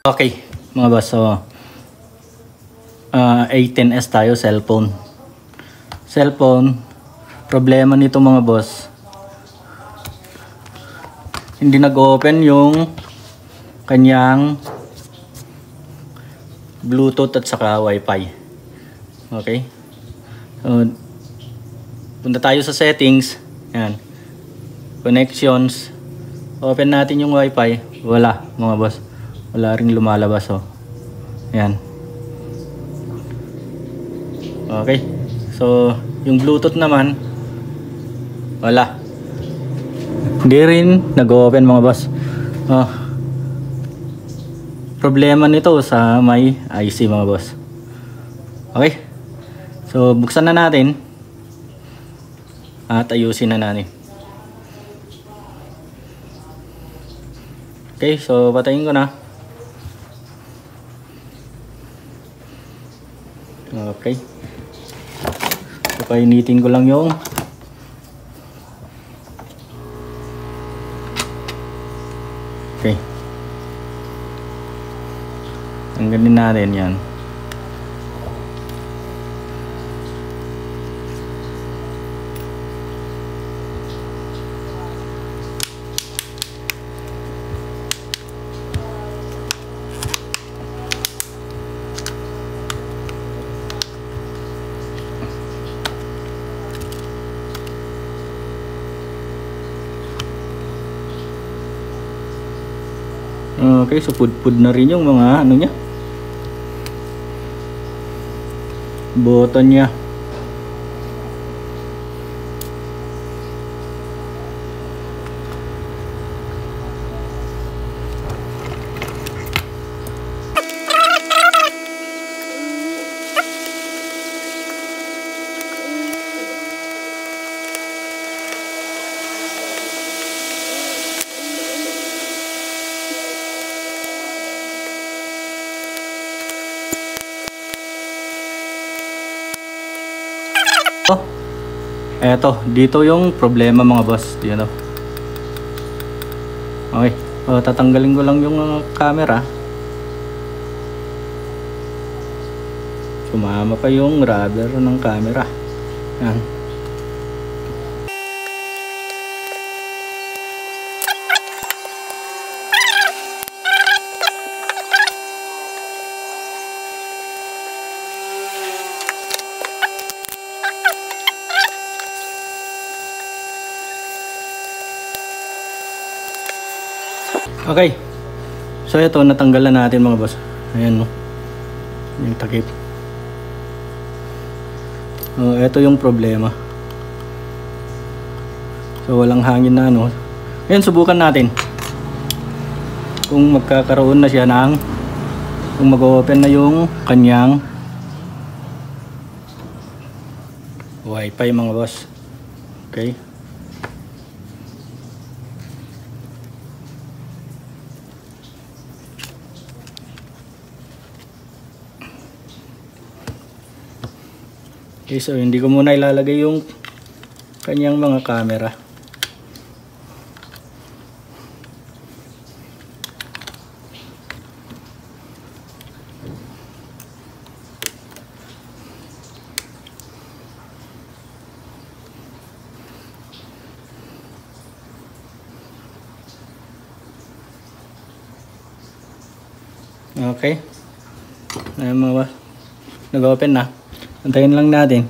Okay, mga boss, so A10s tayo, cellphone. Problema nito mga boss, hindi nag-open yung kanyang Bluetooth at saka Wi-Fi. Okay, so punta tayo sa settings. Yan, connections, open natin yung Wi-Fi. Wala mga boss, wala ring lumalabas. Oh, yan. Okay, so yung Bluetooth naman wala, hindi rin nag-open mga boss. Problema nito sa may IC mga boss. Okay, so buksan na natin at ayusin na natin. Okay, so patayin ko na. Okay, so painitin ko lang yung okay, tanggalin natin yan. Okay, so pud na rin yung mga ano niya, button niya. Eto, dito yung problema mga boss. Dito. Okay, tatanggalin ko lang yung camera. Sumama pa yung rubber ng camera. Yan. Okay, so ito natanggalan natin mga boss. Ayan no, yung takip. Ito yung problema. So walang hangin na ano. Ngayon subukan natin kung magkakaroon na siya ng, kung mag-open na yung kanyang Wi-Fi mga boss. Okay, okay, so hindi ko muna ilalagay yung kanyang mga camera. Okay, ayun mga boss, nag-open na. Antayin lang natin.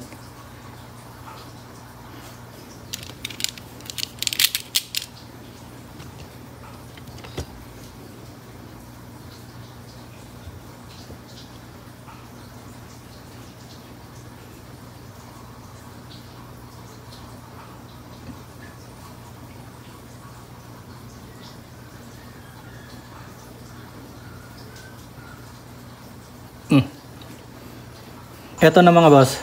Eto na mga boss.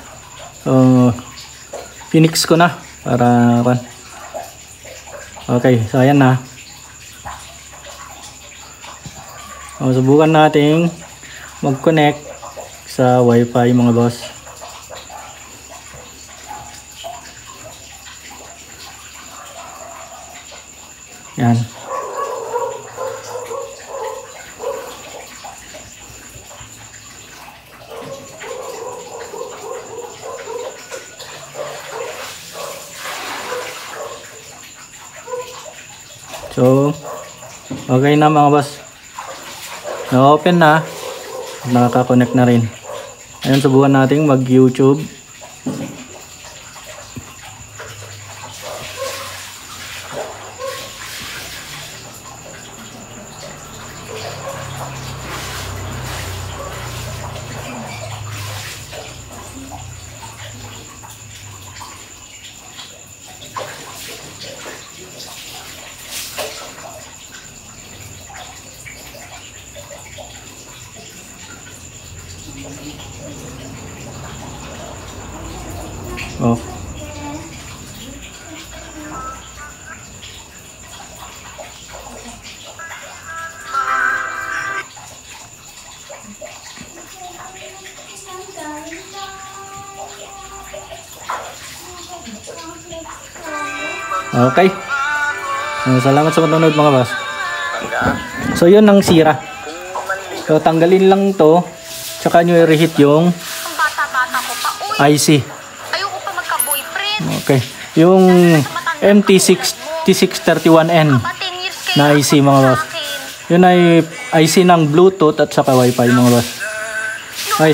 Phoenix ko na para okay, so ayan na. Subukan nating mag-connect sa Wi-Fi mga boss. Yan. So, okay na mga boss. Na-open na. Nakaka-connect na rin. Ayun, subukan natin mag-YouTube. Oh. Okay. Salamat sa panonood mga boss. So yun ang sira. So tanggalin lang to. Tsaka nyo i-reheat yung IC. Ayoko pa magka-boyfriend. Okay. Yung MT631N na IC mga boss. Yun ay IC ng Bluetooth at saka Wi-Fi mga boss. Okay,